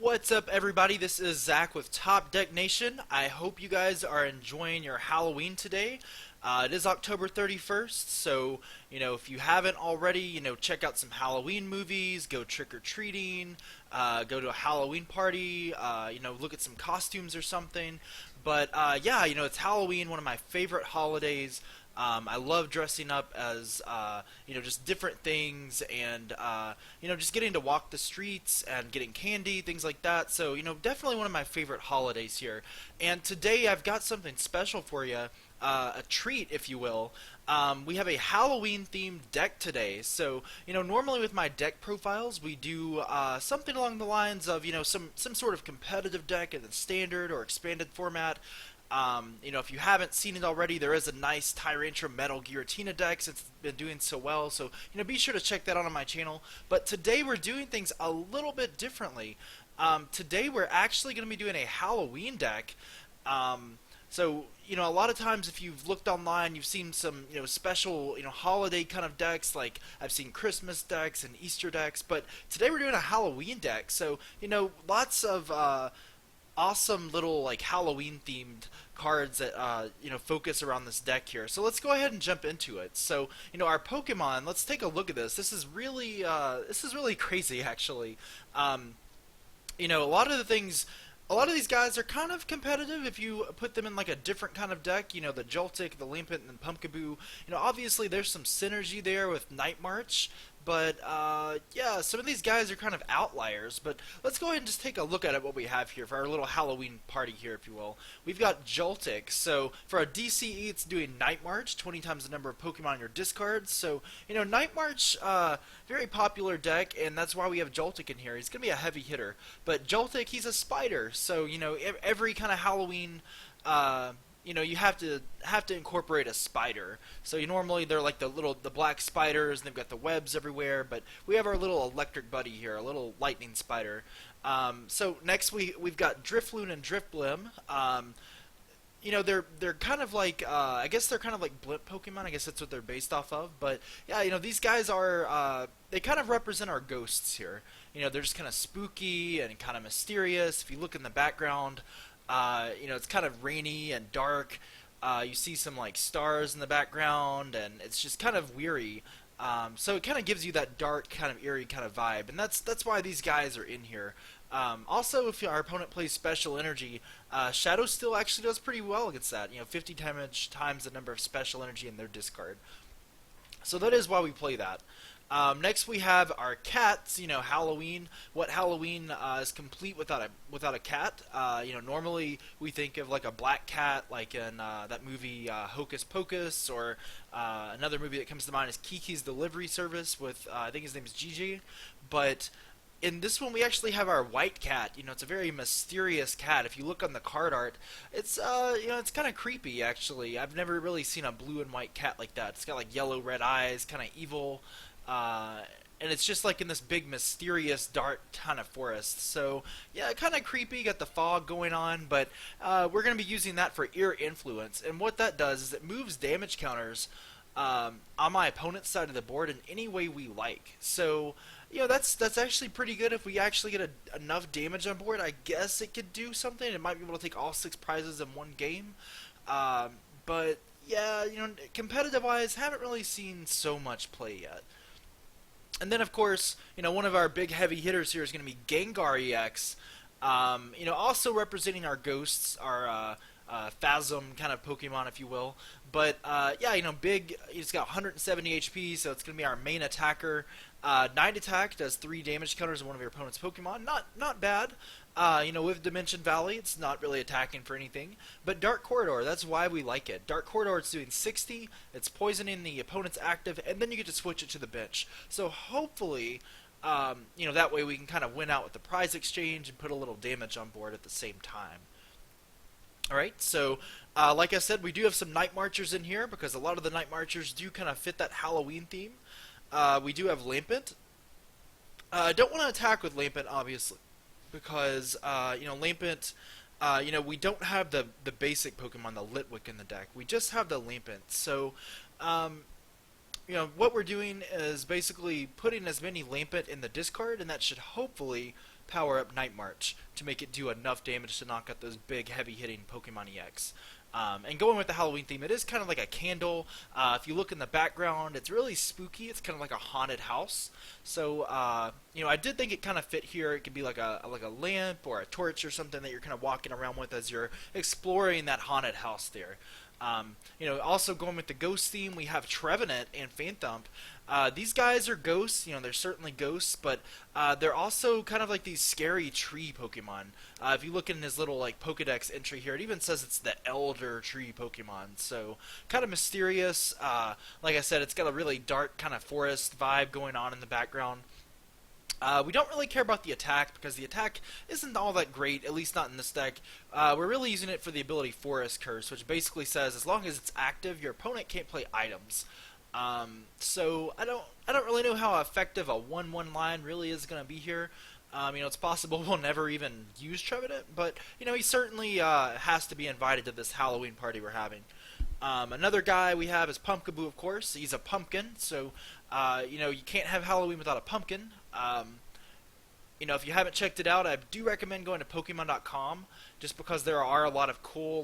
What's up, everybody? This is Zach with Top Deck Nation. I hope you guys are enjoying your Halloween today. It is October 31st, so if you haven't already, check out some Halloween movies, go trick or treating, go to a Halloween party, look at some costumes or something. But yeah, it's Halloween, one of my favorite holidays. I love dressing up as, just different things and, just getting to walk the streets and getting candy, things like that. So, definitely one of my favorite holidays here. And today I've got something special for you, a treat, if you will. We have a Halloween-themed deck today. So, normally with my deck profiles, we do something along the lines of, some sort of competitive deck in the standard or expanded format. If you haven't seen it already, there is a nice Tyrantrum Metal Giratina deck since it's been doing so well. So, be sure to check that out on my channel. But today we're doing things a little bit differently. Today we're actually going to be doing a Halloween deck. So, a lot of times if you've looked online, you've seen some, special, holiday kind of decks, like I've seen Christmas decks and Easter decks, but today we're doing a Halloween deck. So, lots of, awesome little, like, Halloween themed cards that, focus around this deck here. So let's go ahead and jump into it. So, our Pokemon, let's take a look at this. This is really crazy, actually. A lot of these guys are kind of competitive if you put them in like a different kind of deck. The Joltik, the Lampent, and Pumpkaboo. Obviously there's some synergy there with Night March, but yeah, some of these guys are kind of outliers. But let's go ahead and just take a look at what we have here for our little Halloween party here, if you will. We've got Joltik. So for a DCE, it's doing Night March, 20 times the number of Pokemon in your discards. So, Night March, very popular deck, and that's why we have Joltik in here. He's going to be a heavy hitter. But Joltik, he's a spider. So, every kind of Halloween, you have to incorporate a spider. So normally they're like the black spiders, and they've got the webs everywhere. But we have our little electric buddy here, a little lightning spider. So next we've got Drifloon and Drifblim. They're kind of like I guess they're kind of like blimp Pokemon. I guess that's what they're based off of. But yeah, these guys are they kind of represent our ghosts here. They're just kind of spooky and kind of mysterious. If you look in the background, it's kind of rainy and dark. You see some like stars in the background, and it's just kind of weary. So it kind of gives you that dark, kind of eerie kind of vibe, and that's why these guys are in here. Also, if our opponent plays Special Energy, Shadow Steel actually does pretty well against that. 50 damage times the number of Special Energy in their discard. So that is why we play that. Next we have our cats. Halloween. What Halloween is complete without a cat? Normally we think of like a black cat, like in that movie Hocus Pocus, or another movie that comes to mind is Kiki's Delivery Service with I think his name is Gigi. But in this one, we actually have our white cat. It's a very mysterious cat. If you look on the card art, it's it's kind of creepy, actually. I've never really seen a blue and white cat like that. It's got like yellow, red eyes, kind of evil, and it's just like in this big, mysterious, dark kind of forest. So yeah, kind of creepy. Got the fog going on, but we're going to be using that for Ear Influence, and what that does is it moves damage counters on my opponent's side of the board in any way we like. So that's actually pretty good. If we actually get enough damage on board, I guess it could do something. It might be able to take all 6 prizes in one game. But yeah, competitive-wise, haven't really seen so much play yet. And then, of course, one of our big heavy hitters here is going to be Gengar EX. Also representing our ghosts, our Phasm kind of Pokemon, if you will. But yeah, big. It's got 170 HP, so it's going to be our main attacker. Night Attack does 3 damage counters on one of your opponent's Pokemon. Not bad. With Dimension Valley, it's not really attacking for anything. But Dark Corridor, that's why we like it. Dark Corridor, it's doing 60. It's poisoning the opponent's active, and then you get to switch it to the bench. So hopefully, that way we can kind of win out with the prize exchange and put a little damage on board at the same time. Alright, so like I said, we do have some Night Marchers in here because a lot of the Night Marchers do kind of fit that Halloween theme. We do have Lampent. I don't want to attack with Lampent, obviously, because, Lampent, we don't have the basic Pokemon, the Litwick, in the deck. We just have the Lampent. So, what we're doing is basically putting as many Lampent in the discard, and that should hopefully power up Night March to make it do enough damage to knock out those big heavy hitting Pokemon EX. And going with the Halloween theme, it is kind of like a candle. If you look in the background, it's really spooky. It's kind of like a haunted house. So, I did think it kind of fit here. It could be like a lamp or a torch or something that you're kind of walking around with as you're exploring that haunted house there. Also going with the ghost theme, we have Trevenant and Phanthump. These guys are ghosts, they're certainly ghosts, but they're also kind of like these scary tree Pokemon. If you look in his little like Pokedex entry here, it even says it's the Elder Tree Pokemon, so kind of mysterious. Like I said, it's got a really dark kind of forest vibe going on in the background. We don't really care about the attack because the attack isn't all that great, at least not in this deck. We're really using it for the ability Forest Curse, which basically says as long as it's active, your opponent can't play items. So I don't really know how effective a 1/1 line really is going to be here. It's possible we'll never even use Trevenant, but he certainly has to be invited to this Halloween party we're having. Another guy we have is Pumpkaboo, of course. He's a pumpkin, so you can't have Halloween without a pumpkin. If you haven't checked it out, I do recommend going to Pokemon.com just because there are a lot of cool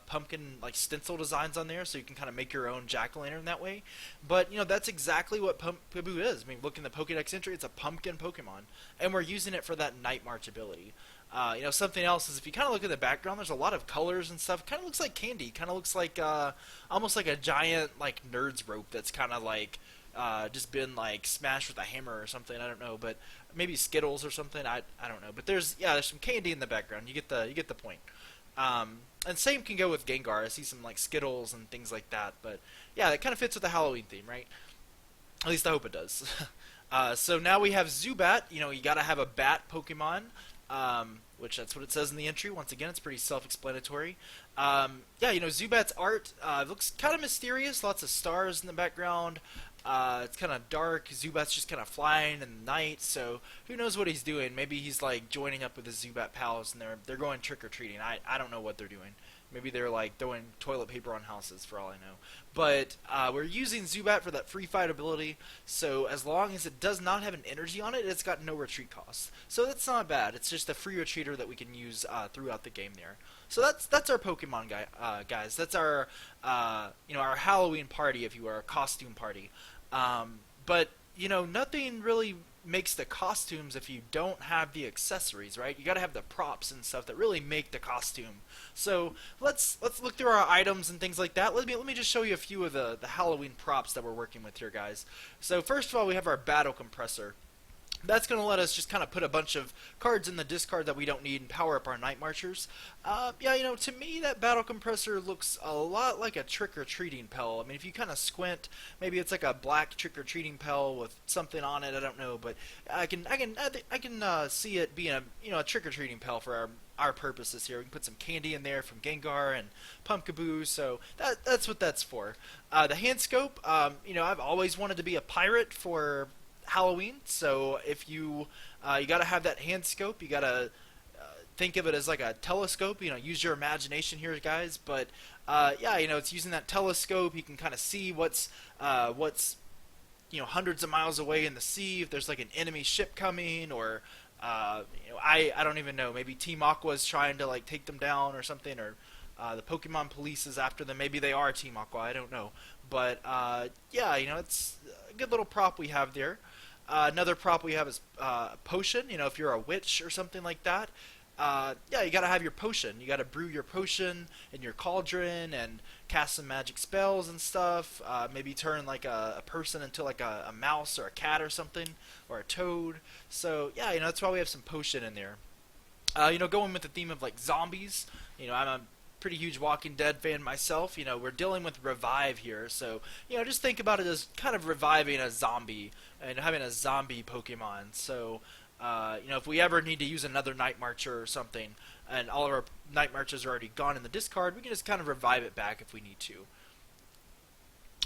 pumpkin stencil designs on there, so you can kind of make your own jack-o'-lantern that way. But that's exactly what Pumpkaboo is. I mean, look in the Pokédex entry; it's a pumpkin Pokemon, and we're using it for that Night March ability. Something else is if you kind of look at the background, there's a lot of colors and stuff. Kind of looks like candy. Kind of looks like almost like a giant Nerds rope that's kind of just been smashed with a hammer or something. I don't know, but maybe Skittles or something. I don't know, but there's some candy in the background. You get the point. And same can go with Gengar. I see some Skittles and things like that. But yeah, that kind of fits with the Halloween theme, right? At least I hope it does. So now we have Zubat. You gotta have a bat Pokemon. Which that's what it says in the entry. Once again, it's pretty self-explanatory. Zubat's art looks kind of mysterious. Lots of stars in the background. It's kind of dark. Zubat's just kind of flying in the night, so who knows what he's doing. Maybe he's joining up with his Zubat pals and they're going trick-or-treating. I don't know what they're doing. Maybe they're throwing toilet paper on houses for all I know. But we're using Zubat for that free fight ability, so as long as it does not have an energy on it, it's got no retreat cost. So that's not bad. It's just a free retreater that we can use throughout the game there. So that's our Pokemon guys. That's our our Halloween party, if you will, our costume party. But nothing really makes the costumes if you don't have the accessories, right? You got to have the props and stuff that really make the costume. So let's look through our items and things like that. Let me just show you a few of the Halloween props that we're working with here, guys. So first of all, we have our battle compressor. That's going to let us just kind of put a bunch of cards in the discard that we don't need and power up our Night Marchers. To me, that Battle Compressor looks a lot like a Trick-or-Treating Pell. I mean, if you kind of squint, maybe it's like a black Trick-or-Treating Pell with something on it. I don't know, but I can see it being a Trick-or-Treating Pell for our purposes here. We can put some candy in there from Gengar and Pumpkaboo, so that's what that's for. The Hand Scope, I've always wanted to be a pirate for Halloween, so if you gotta have that hand scope, you gotta think of it as like a telescope. Use your imagination here, guys. But it's using that telescope. You can kind of see what's hundreds of miles away in the sea. If there's an enemy ship coming, or I don't even know. Maybe Team Aqua is trying to take them down or something, or the Pokemon Police is after them. Maybe they are Team Aqua. I don't know. But it's a good little prop we have there. Another prop we have is potion. If you're a witch or something like that, you gotta have your potion. You gotta brew your potion in your cauldron and cast some magic spells and stuff. Maybe turn a person into a mouse or a cat or something, or a toad. So that's why we have some potion in there. Going with the theme of zombies. I'm a pretty huge Walking Dead fan myself. We're dealing with revive here, so just think about it as kind of reviving a zombie and having a zombie Pokemon. So if we ever need to use another Night Marcher or something, and all of our Night Marchers are already gone in the discard, we can just kind of revive it back if we need to.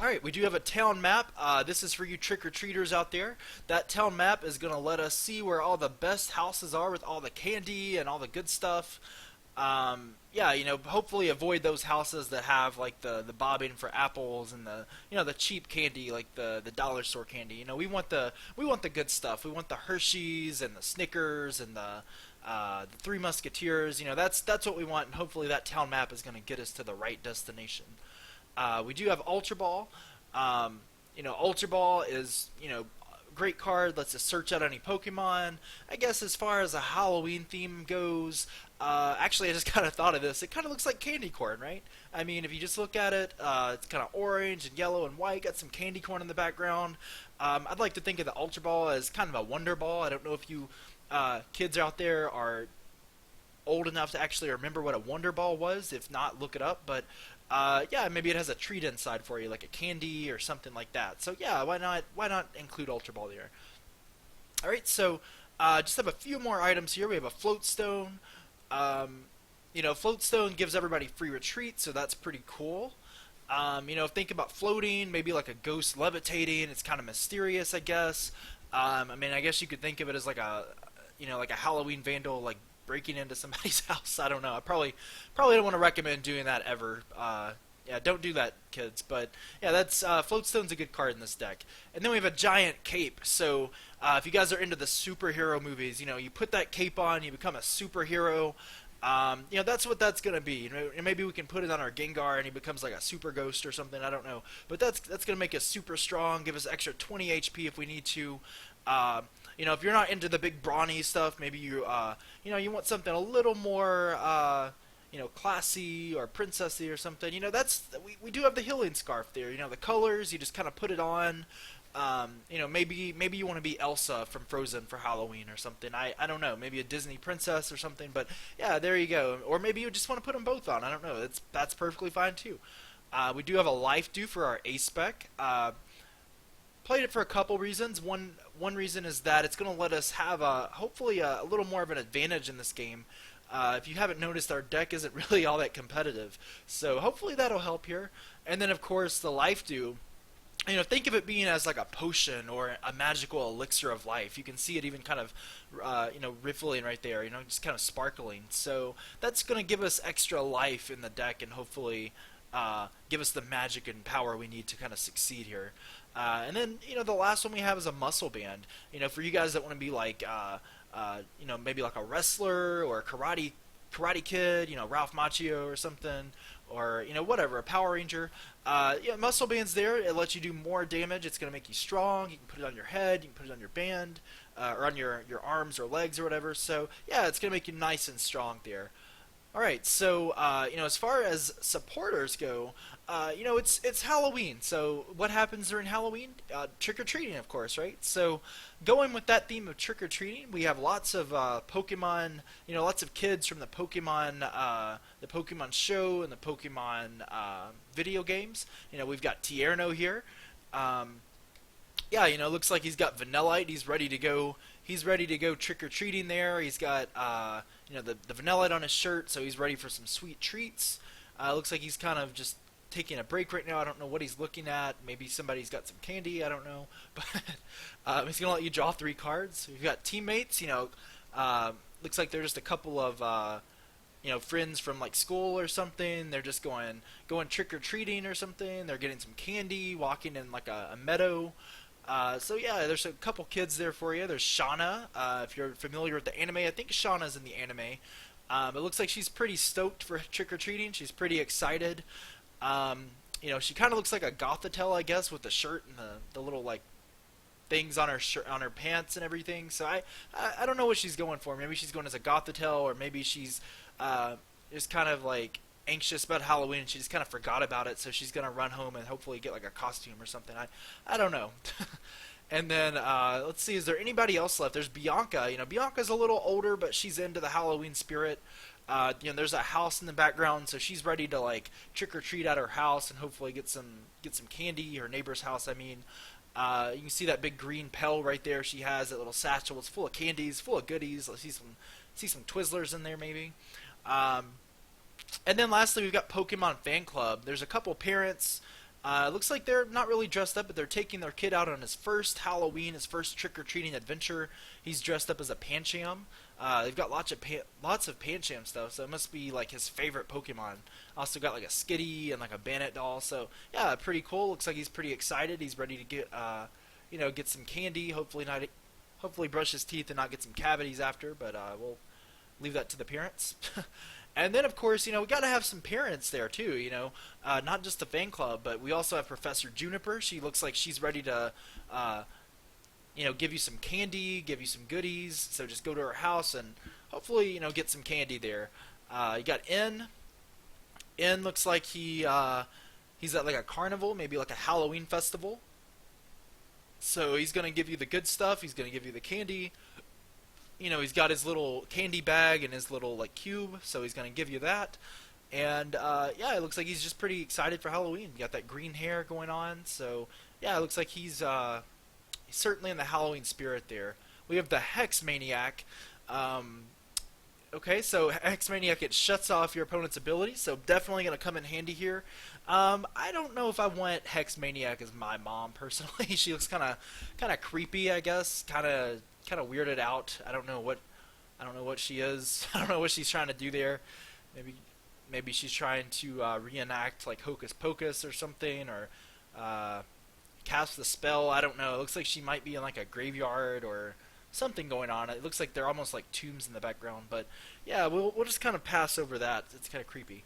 Alright, we do have a town map. This is for you trick-or-treaters out there. That town map is going to let us see where all the best houses are with all the candy and all the good stuff. Yeah, hopefully avoid those houses that have like the bobbing for apples and the the cheap candy like the dollar store candy. We want the good stuff. We want the Hershey's and the Snickers and the Three Musketeers. That's what we want, and hopefully that town map is going to get us to the right destination. We do have Ultra Ball. Ultra Ball is great card. Lets us search out any Pokemon. I guess as far as a Halloween theme goes, actually I just kind of thought of this. It kind of looks like candy corn, right? I mean, if you just look at it, it's kind of orange and yellow and white. Got some candy corn in the background. I'd like to think of the Ultra Ball as kind of a Wonder Ball. I don't know if you kids out there are old enough to actually remember what a Wonder Ball was. If not, look it up. But yeah, maybe it has a treat inside for you, like a candy or something like that. So yeah, why not? Why not include Ultra Ball there? All right, so just have a few more items here. We have a Float Stone. Float Stone gives everybody free retreat, so that's pretty cool. Think about floating, maybe like a ghost levitating. It's kind of mysterious, I guess. I mean, I guess you could think of it as like a Halloween vandal, like breaking into somebody's house. I don't know. I probably don't want to recommend doing that ever. Yeah, don't do that, kids. But yeah, that's Floatstone's a good card in this deck. And then we have a giant cape. So if you guys are into the superhero movies, you put that cape on, you become a superhero. That's what that's gonna be. Maybe we can put it on our Gengar and he becomes like a super ghost or something. I don't know. But that's gonna make us super strong. Give us extra 20 HP if we need to. If you're not into the big brawny stuff, maybe you want something a little more, classy or princessy or something. We do have the healing scarf there. The colors, you just kind of put it on. Maybe you want to be Elsa from Frozen for Halloween or something. I don't know. Maybe a Disney princess or something. But yeah, there you go. Or maybe you just want to put them both on. I don't know. That's perfectly fine too. We do have a life due for our A spec. Played it for a couple reasons. One reason is that it's going to let us have hopefully a little more of an advantage in this game. If you haven't noticed, our deck isn't really all that competitive, so hopefully that'll help here. And then of course the life dew. Think of it being as like a potion or a magical elixir of life. You can see it even kind of, riffling right there. Just kind of sparkling. So that's going to give us extra life in the deck and hopefully give us the magic and power we need to kind of succeed here. And then, the last one we have is a muscle band. For you guys that want to be like, maybe like a wrestler or a karate kid, Ralph Macchio or something, or, whatever, a Power Ranger. Muscle band's there. It lets you do more damage. It's going to make you strong. You can put it on your head. You can put it on your band, or on your arms or legs or whatever. So, yeah, it's going to make you nice and strong there. Alright, so, as far as supporters go, it's Halloween, so what happens during Halloween? Trick-or-treating, of course, right? So, going with that theme of trick-or-treating, we have lots of Pokemon, lots of kids from the Pokemon show and the Pokemon video games. We've got Tierno here. Looks like he's got Vanillite. He's ready to go. He's ready to go trick-or-treating there. He's got, the Vanillite on his shirt, so he's ready for some sweet treats. Looks like he's kind of just taking a break right now. I don't know what he's looking at. Maybe somebody's got some candy. I don't know. But he's going to let you draw 3 cards. We've got teammates. Looks like they're just a couple of, friends from like school or something. They're just going trick-or-treating or something. They're getting some candy, walking in like a meadow. So yeah, there's a couple kids there for you. There's Shauna. If you're familiar with the anime, I think Shauna's in the anime. It looks like she's pretty stoked for trick-or-treating. She's pretty excited. She kind of looks like a Gothitelle, I guess, with the shirt and the little like things on her shirt, on her pants and everything. So I don't know what she's going for. Maybe she's going as a Gothitelle, or maybe she's just kind of like anxious about Halloween and she just kind of forgot about it, so she's gonna run home and hopefully get like a costume or something. I don't know. And then let's see, is there anybody else left? There's Bianca. Bianca's a little older, but she's into the Halloween spirit. There's a house in the background, so she's ready to like trick or treat at her house and hopefully get some candy. Her neighbor's house, I mean. You can see that big green pail right there. She has that little satchel. It's full of candies, full of goodies. Let's see some Twizzlers in there maybe. And then lastly, we've got Pokemon Fan Club. There's a couple parents. Looks like they're not really dressed up, but they're taking their kid out on his first Halloween, his first trick-or-treating adventure. He's dressed up as a Pancham. They've got lots of Pancham stuff, so it must be like his favorite Pokemon. Also got like a Skitty and like a Bandit doll. So yeah, pretty cool. Looks like he's pretty excited. He's ready to get get some candy. Hopefully brush his teeth and not get some cavities after. But we'll leave that to the parents. And then, of course, we got to have some parents there too. Not just the fan club, but we also have Professor Juniper. She looks like she's ready to, give you some candy, give you some goodies. So just go to her house and hopefully, get some candy there. You got N. N looks like he's at like a carnival, maybe like a Halloween festival. So he's gonna give you the good stuff. He's gonna give you the candy. He's got his little candy bag and his little like cube, so he's gonna give you that. And yeah, it looks like he's just pretty excited for Halloween. You got that green hair going on, so yeah, it looks like he's certainly in the Halloween spirit there. We have the Hex Maniac. Okay, so Hex Maniac, it shuts off your opponent's ability, so definitely going to come in handy here. I don't know if I want Hex Maniac as my mom personally. She looks kind of creepy, I guess, kind of weirded out. I don't know what she is. I don't know what she's trying to do there. Maybe she's trying to reenact like Hocus Pocus or something, or cast the spell. I don't know. It looks like she might be in like a graveyard or something going on. It looks like they're almost like tombs in the background, but yeah, we'll just kind of pass over that. It's kind of creepy.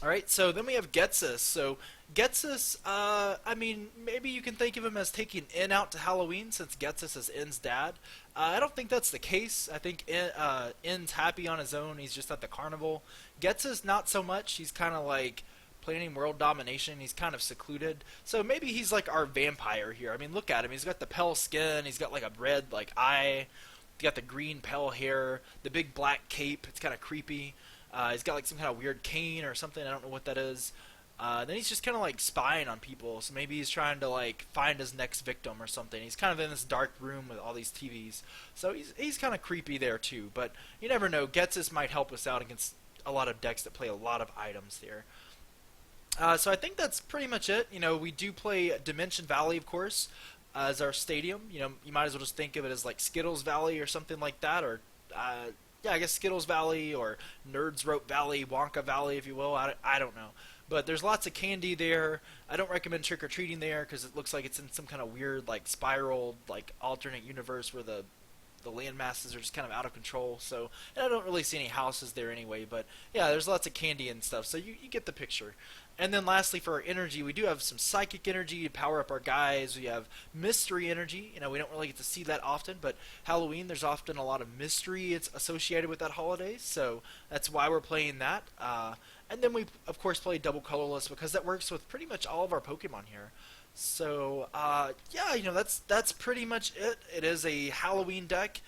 All right, so then we have Getsus. So Getsus, I mean, maybe you can think of him as taking In out to Halloween, since Getsus is In's dad. I don't think that's the case. I think In's happy on his own. He's just at the carnival. Getsus, not so much. He's kind of like planning world domination. He's kind of secluded. So maybe he's like our vampire here. I mean, look at him. He's got the pale skin. He's got like a red like eye. He's got the green pale hair. The big black cape. It's kind of creepy. He's got like some kind of weird cane or something. I don't know what that is. Then he's just kind of like spying on people. So maybe he's trying to like find his next victim or something. He's kind of in this dark room with all these TVs. So he's kind of creepy there too. But you never know. Getsus might help us out against a lot of decks that play a lot of items there. So I think that's pretty much it. We do play Dimension Valley, of course, as our stadium. You might as well just think of it as like Skittles Valley or something like that, or yeah, I guess Skittles Valley or Nerds Rope Valley, Wonka Valley, if you will. I don't know. But there's lots of candy there. I don't recommend trick-or-treating there because it looks like it's in some kind of weird, like, spiral, like, alternate universe where the land masses are just kind of out of control. So, and I don't really see any houses there anyway. But, yeah, there's lots of candy and stuff. So you get the picture. And then lastly, for our energy, we do have some psychic energy to power up our guys. We have mystery energy. We don't really get to see that often, but Halloween, there's often a lot of mystery it's associated with that holiday, so that's why we're playing that. And then we, of course, play double colorless because that works with pretty much all of our Pokemon here. So, yeah, that's pretty much it. It is a Halloween deck.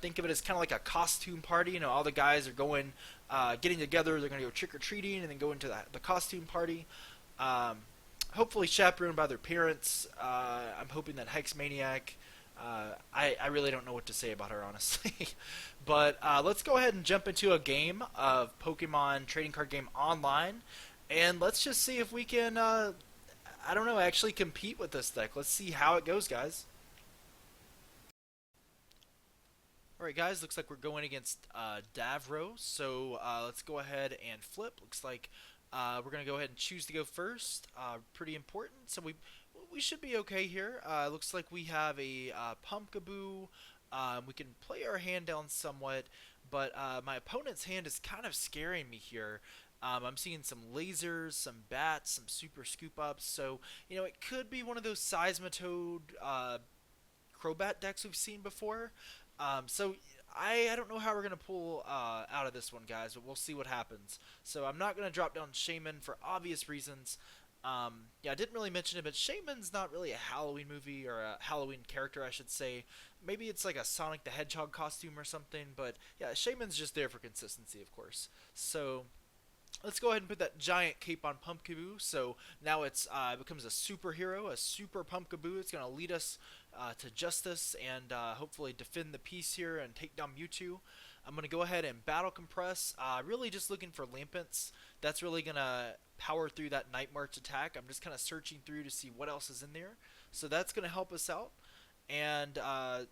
Think of it as kind of like a costume party. All the guys are getting together. They're going to go trick-or-treating and then go into the costume party. Hopefully chaperoned by their parents. I'm hoping that Hex Maniac, I really don't know what to say about her, honestly. But let's go ahead and jump into a game of Pokemon Trading Card Game Online. And let's just see if we can, I don't know, actually compete with this deck. Let's see how it goes, guys. Alright guys, looks like we're going against Davro, so let's go ahead and flip. Looks like we're going to go ahead and choose to go first. Pretty important, so we should be okay here. Looks like we have a Pumpkaboo. We can play our hand down somewhat, but my opponent's hand is kind of scaring me here. I'm seeing some lasers, some bats, some super scoop ups, so it could be one of those Seismitoad Crobat decks we've seen before. So I don't know how we're going to pull out of this one, guys, but we'll see what happens. So I'm not going to drop down Shaman for obvious reasons. Yeah, I didn't really mention it, but Shaman's not really a Halloween movie, or a Halloween character, I should say. Maybe it's like a Sonic the Hedgehog costume or something, but yeah, Shaman's just there for consistency, of course. So let's go ahead and put that giant cape on Pumpkaboo. So now it becomes a superhero, a super Pumpkaboo. It's going to lead us to justice and hopefully defend the peace here and take down Mewtwo. I'm going to go ahead and Battle Compress. Really just looking for Lampents. That's really going to power through that Night March attack. I'm just kind of searching through to see what else is in there. So that's going to help us out. And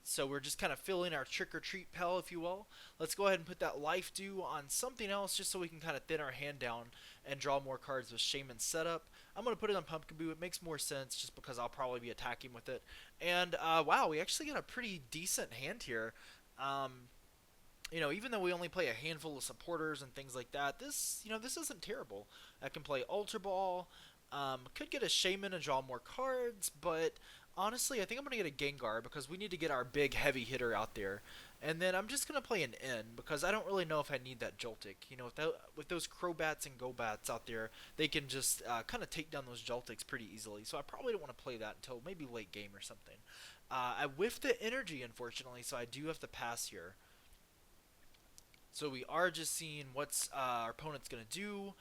so we're just kind of filling our trick or treat pile, if you will. Let's go ahead and put that life dew on something else just so we can kind of thin our hand down and draw more cards with Shaman setup. I'm going to put it on Pumpkaboo. It makes more sense just because I'll probably be attacking with it. And wow, we actually got a pretty decent hand here. Um, even though we only play a handful of supporters and things like that, this isn't terrible. I can play Ultra Ball, could get a Shaman and draw more cards, but honestly, I think I'm going to get a Gengar because we need to get our big heavy hitter out there. And then I'm just going to play an N because I don't really know if I need that Joltik. With those Crobats and Gobats out there, they can just kind of take down those Joltiks pretty easily. So I probably don't want to play that until maybe late game or something. I whiffed the energy, unfortunately, so I do have to pass here. So we are just seeing what's our opponent's going to do.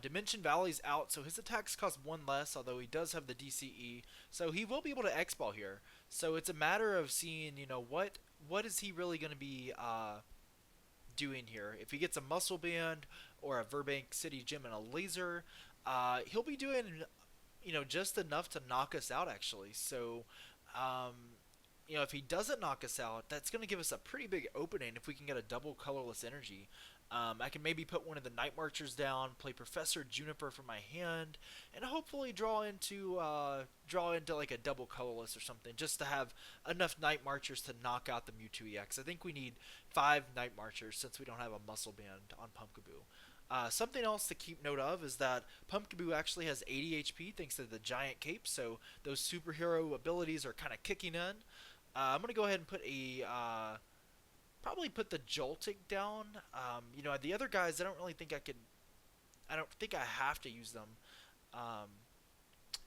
Dimension Valley's out, so his attacks cost 1 less, although he does have the DCE. So he will be able to X-Ball here. So it's a matter of seeing, what is he really going to be doing here. If he gets a Muscle Band or a Verbank City Gym and a Laser, he'll be doing, just enough to knock us out, actually. So, if he doesn't knock us out, that's going to give us a pretty big opening if we can get a double colorless energy. I can maybe put one of the Night Marchers down, play Professor Juniper from my hand, and hopefully draw into like a double colorless or something, just to have enough Night Marchers to knock out the Mewtwo EX. I think we need 5 Night Marchers since we don't have a Muscle Band on Pumpkaboo. Something else to keep note of is that Pumpkaboo actually has 80 HP thanks to the Giant Cape, so those superhero abilities are kind of kicking in. I'm going to go ahead and put probably put the Joltik down. The other guys, I don't really think I don't think I have to use them. Um,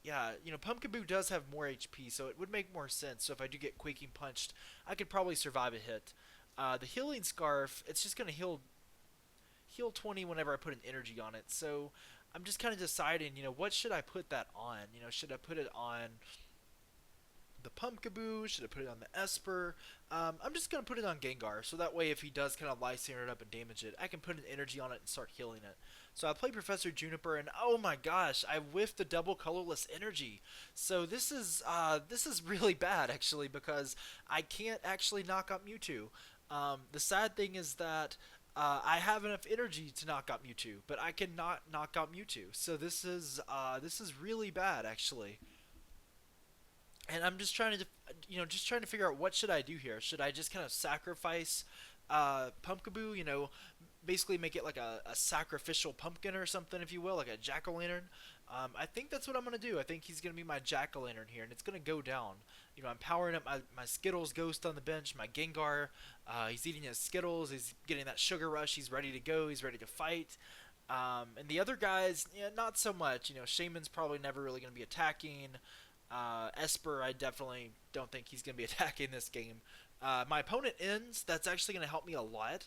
yeah, Pumpkaboo does have more HP, so it would make more sense. So if I do get Quaking Punched, I could probably survive a hit. The Healing Scarf, it's just going to heal 20 whenever I put an energy on it. So I'm just kind of deciding, what should I put that on? Should I put it on the Pumpkaboo? Should I put it on the Esper? I'm just going to put it on Gengar, so that way if he does kind of Lysander it up and damage it, I can put an energy on it and start healing it. So I play Professor Juniper, and oh my gosh, I whiffed the double colorless energy. So this is really bad, actually, because I can't actually knock out Mewtwo. The sad thing is that I have enough energy to knock out Mewtwo, but I cannot knock out Mewtwo. So this is really bad, actually. And I'm just trying to figure out what should I do here. Should I just kind of sacrifice Pumpkaboo? Basically make it like a sacrificial pumpkin or something, if you will, like a jack-o'-lantern. I think that's what I'm gonna do. I think he's gonna be my jack-o'-lantern here, and it's gonna go down. I'm powering up my Skittles Ghost on the bench, my Gengar. He's eating his Skittles. He's getting that sugar rush. He's ready to go. He's ready to fight. And the other guys, yeah, not so much. Shaman's probably never really gonna be attacking. Esper, I definitely don't think he's going to be attacking this game. My opponent ends. That's actually going to help me a lot.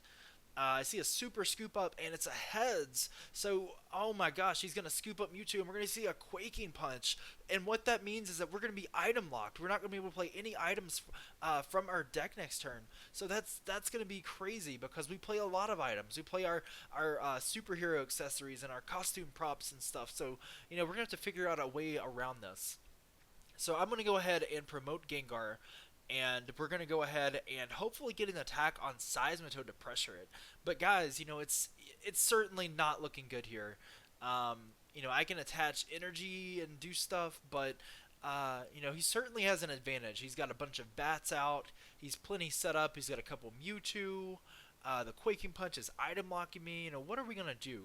I see a super scoop up, and it's a heads. So, oh my gosh, he's going to scoop up Mewtwo, and we're going to see a Quaking Punch. And what that means is that we're going to be item locked. We're not going to be able to play any items from our deck next turn. So that's going to be crazy because we play a lot of items. We play our superhero accessories and our costume props and stuff. So, we're going to have to figure out a way around this. So I'm going to go ahead and promote Gengar, and we're going to go ahead and hopefully get an attack on Seismitoad to pressure it. But guys, it's certainly not looking good here. I can attach energy and do stuff, but he certainly has an advantage. He's got a bunch of bats out. He's plenty set up. He's got a couple Mewtwo. The Quaking Punch is item locking me. What are we going to do?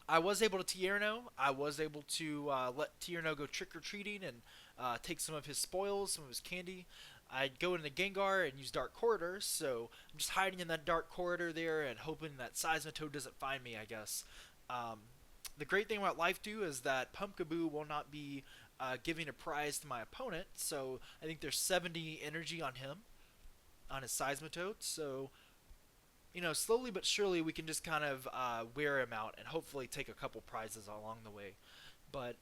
I was able to Tierno. I was able to let Tierno go trick-or-treating and take some of his spoils, some of his candy. I'd go into Gengar and use Dark Corridor, so I'm just hiding in that Dark Corridor there and hoping that Seismitoad doesn't find me, I guess. The great thing about Life Dew is that Pumpkaboo will not be giving a prize to my opponent, so I think there's 70 energy on him, on his Seismitoad, so slowly but surely we can just kind of wear him out and hopefully take a couple prizes along the way. But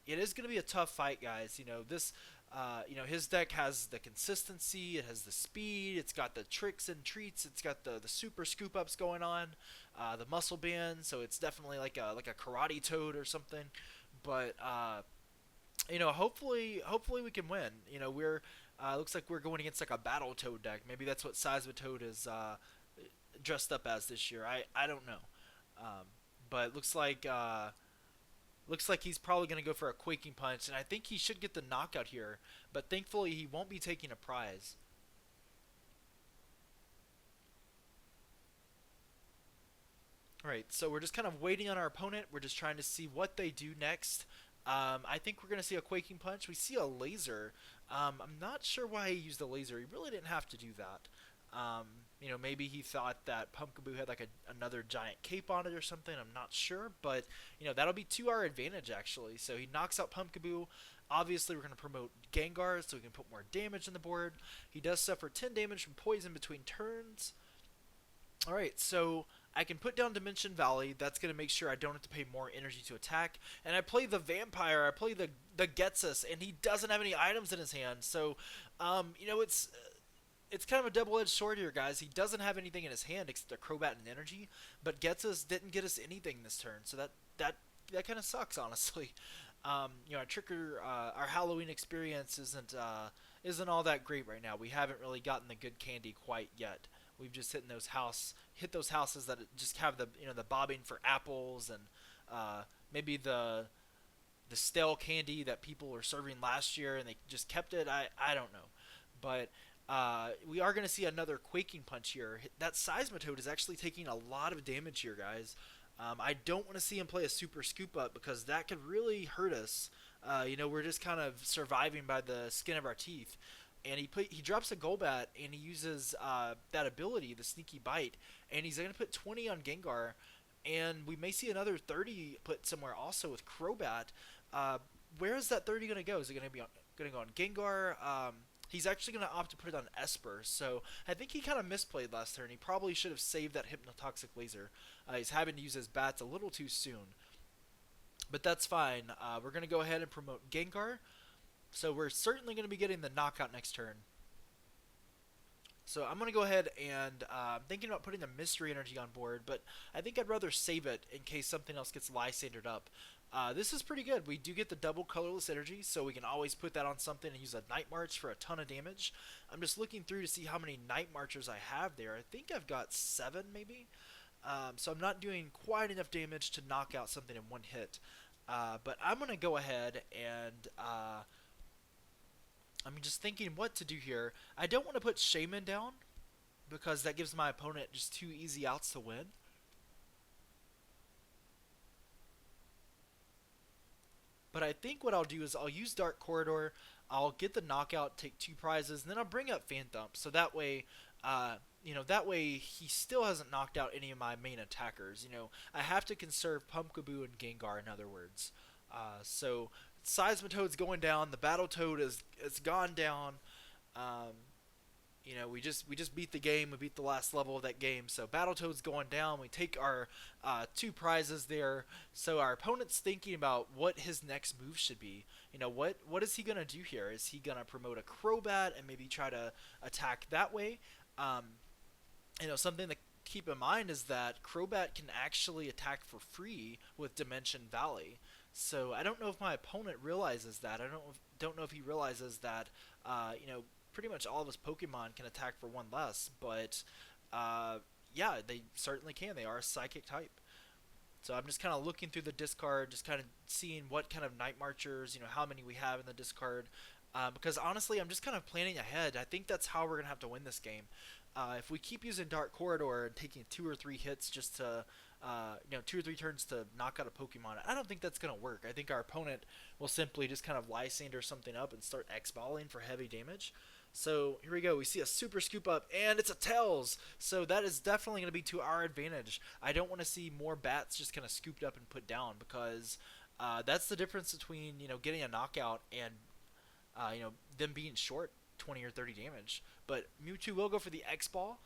it is going to be a tough fight, guys. His deck has the consistency, it has the speed, it's got the tricks and treats, it's got the super scoop ups going on, the muscle band, so it's definitely like a karate toad or something. But hopefully we can win. We're looks like we're going against like a battle toad deck. Maybe that's what Seismitoad is dressed up as this year. I don't know. Um, but looks like he's probably going to go for a quaking punch, and I think he should get the knockout here. But thankfully, he won't be taking a prize. All right, so we're just kind of waiting on our opponent. We're just trying to see what they do next. I think we're going to see a quaking punch. We see a laser. I'm not sure why he used a laser. He really didn't have to do that. Maybe he thought that Pumpkaboo had like another giant cape on it or something. I'm not sure, but that'll be to our advantage actually. So he knocks out Pumpkaboo. Obviously, we're going to promote Gengar so we can put more damage on the board. He does suffer 10 damage from poison between turns. All right, so I can put down Dimension Valley. That's going to make sure I don't have to pay more energy to attack. And I play the Vampire. I play the Getsus, and he doesn't have any items in his hand. So, it's kind of a double-edged sword here, guys. He doesn't have anything in his hand except a Crobat and Energy, but Getsus didn't get us anything this turn. So that kind of sucks, honestly. Our Halloween experience isn't all that great right now. We haven't really gotten the good candy quite yet. We've just hit those houses that just have the bobbing for apples and maybe the stale candy that people were serving last year and they just kept it. I don't know, but we are going to see another quaking punch here. That Seismitoad is actually taking a lot of damage here, guys. I don't want to see him play a super scoop up because that could really hurt us. We're just kind of surviving by the skin of our teeth. And he drops a Golbat and he uses that ability, the Sneaky Bite, and he's going to put 20 on Gengar, and we may see another 30 put somewhere also with Crobat. Where is that 30 going to go? Is it going to go on Gengar? He's actually going to opt to put it on Esper, so I think he kind of misplayed last turn. He probably should have saved that Hypnotoxic Laser. He's having to use his bats a little too soon, but that's fine. We're going to go ahead and promote Gengar. So we're certainly going to be getting the knockout next turn. So I'm going to go ahead and I'm thinking about putting the Mystery Energy on board, but I think I'd rather save it in case something else gets Lysandered up. This is pretty good. We do get the double colorless energy, so we can always put that on something and use a Night March for a ton of damage. I'm just looking through to see how many Night Marchers I have there. I think I've got 7 maybe. So I'm not doing quite enough damage to knock out something in one hit. But I'm going to go ahead and I'm just thinking what to do here. I don't want to put Shaman down because that gives my opponent just 2 easy outs to win. But I think what I'll do is I'll use Dark Corridor, I'll get the knockout, take 2 prizes, and then I'll bring up Fan Thump. So that way, he still hasn't knocked out any of my main attackers. I have to conserve Pumpkaboo and Gengar, in other words. So Seismitoad's going down. The Battletoad is gone down. We just beat the game. We beat the last level of that game. So Battletoad's going down. We take our 2 prizes there. So our opponent's thinking about what his next move should be. What is he gonna do here? Is he gonna promote a Crobat and maybe try to attack that way? Something to keep in mind is that Crobat can actually attack for free with Dimension Valley. So I don't know if my opponent realizes that. I don't know if he realizes that pretty much all of his Pokemon can attack for 1 less, but yeah, they certainly can. They are a psychic type. So I'm just kind of looking through the discard, just kind of seeing what kind of Night Marchers, how many we have in the discard. Because honestly, I'm just kind of planning ahead. I think that's how we're going to have to win this game. If we keep using Dark Corridor and taking 2 or 3 hits just to, 2 or 3 turns to knock out a Pokemon, I don't think that's going to work. I think our opponent will simply just kind of Lysander something up and start X-balling for heavy damage. So here we go. We see a super scoop up, and it's a Tails. So that is definitely going to be to our advantage. I don't want to see more bats just kind of scooped up and put down because that's the difference between getting a knockout and them being short 20 or 30 damage. But Mewtwo will go for the X-Ball.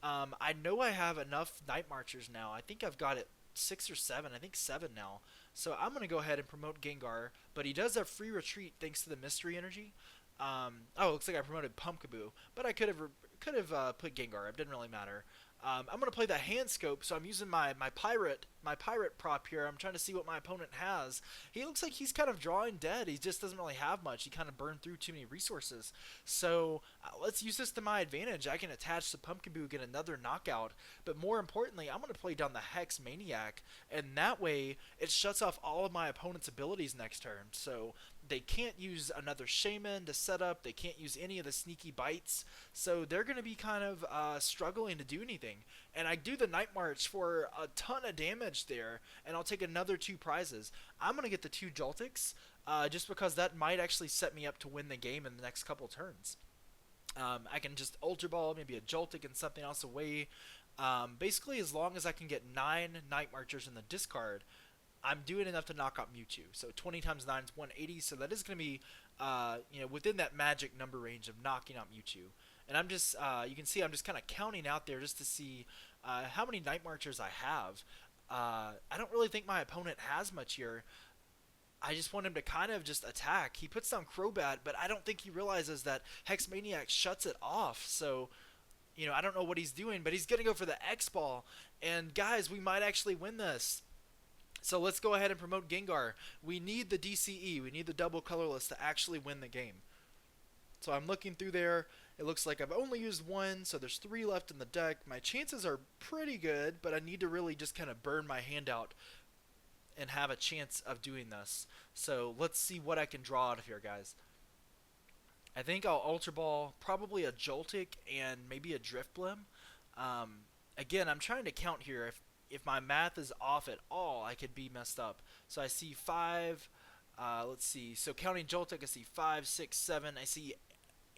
I know I have enough Night Marchers now. I think I've got it 6 or 7. I think 7 now. So I'm going to go ahead and promote Gengar. But he does have free retreat thanks to the Mystery Energy. Oh, it looks like I promoted Pumpkaboo, but I could have put Gengar. It didn't really matter. I'm gonna play the hand scope, so I'm using my pirate prop here. I'm trying to see what my opponent has. He looks like he's kind of drawing dead. He just doesn't really have much. He kind of burned through too many resources. So let's use this to my advantage. I can attach the Pumpkaboo, get another knockout. But more importantly, I'm gonna play down the Hex Maniac, and that way it shuts off all of my opponent's abilities next turn. So they can't use another Shaman to set up. They can't use any of the sneaky bites. So they're going to be kind of struggling to do anything. And I do the Night March for a ton of damage there, and I'll take another 2 prizes. I'm going to get the 2 Joltics, just because that might actually set me up to win the game in the next couple turns. I can just Ultra Ball, maybe a Joltik and something else away. Basically, as long as I can get 9 Night Marchers in the discard, I'm doing enough to knock out Mewtwo. So 20 times 9 is 180. So that is going to be, within that magic number range of knocking out Mewtwo. And I'm just, you can see I'm just kind of counting out there just to see how many Night Marchers I have. I don't really think my opponent has much here. I just want him to kind of just attack. He puts down Crobat, but I don't think he realizes that Hex Maniac shuts it off. So, I don't know what he's doing, but he's going to go for the X-Ball. And guys, we might actually win this. So let's go ahead and promote Gengar. We need the DCE, we need the double colorless to actually win the game. So I'm looking through there. It looks like I've only used 1, so there's 3 left in the deck. My chances are pretty good, but I need to really just kind of burn my hand out and have a chance of doing this. So let's see what I can draw out of here, guys. I think I'll Ultra Ball, probably a Joltik and maybe a Driftblim. Again, I'm trying to count here. If my math is off at all, I could be messed up. So I see 5. Let's see. So counting Joltik, I see 5, 6, 7. I see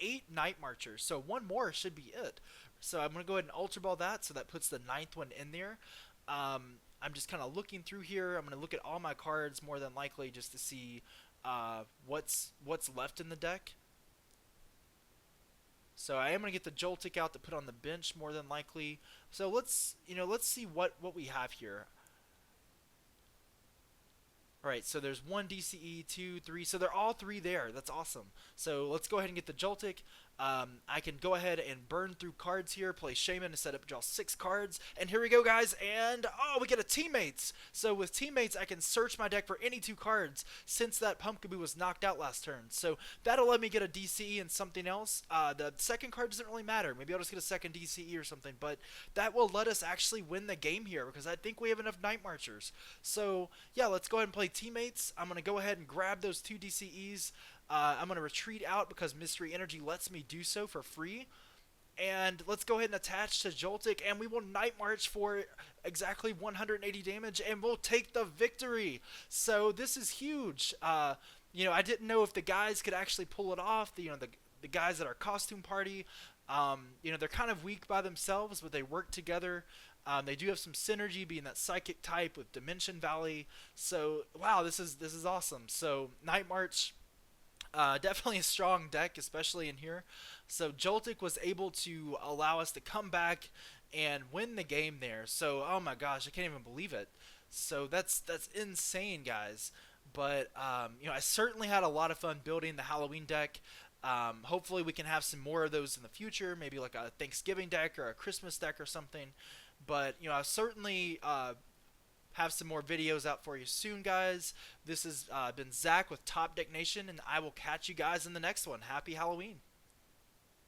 8 Night Marchers. So 1 more should be it. So I'm going to go ahead and Ultra Ball that, so that puts the 9th one in there. I'm just kind of looking through here. I'm going to look at all my cards more than likely just to see what's left in the deck. So I am going to get the Joltik out to put on the bench more than likely. So let's see what we have here. Alright, so there's 1 DCE, 2, 3, so they're all 3 there. That's awesome. So let's go ahead and get the Joltik. I can go ahead and burn through cards here, play Shaman to set up, draw 6 cards. And here we go, guys, and we get a Teammates. So with Teammates, I can search my deck for any 2 cards since that Pumpkaboo was knocked out last turn. So that'll let me get a DCE and something else. The second card doesn't really matter. Maybe I'll just get a second DCE or something, but that will let us actually win the game here because I think we have enough Night Marchers. So yeah, let's go ahead and play Teammates. I'm going to go ahead and grab those 2 DCEs. I'm going to retreat out because Mystery Energy lets me do so for free. And let's go ahead and attach to Joltik, and we will Night March for exactly 180 damage, and we'll take the victory. So this is huge. I didn't know if the guys could actually pull it off. The guys at our costume party, they're kind of weak by themselves, but they work together. They do have some synergy, being that psychic type with Dimension Valley. So wow, this is awesome. So Night March. Definitely a strong deck, especially in here. So Joltik was able to allow us to come back and win the game there. So oh my gosh, I can't even believe it. So that's insane, guys. But I certainly had a lot of fun building the Halloween deck. Hopefully we can have some more of those in the future, maybe like a Thanksgiving deck or a Christmas deck or something. But I certainly have some more videos out for you soon, guys. This has been Zach with Top Deck Nation, and I will catch you guys in the next one. Happy Halloween.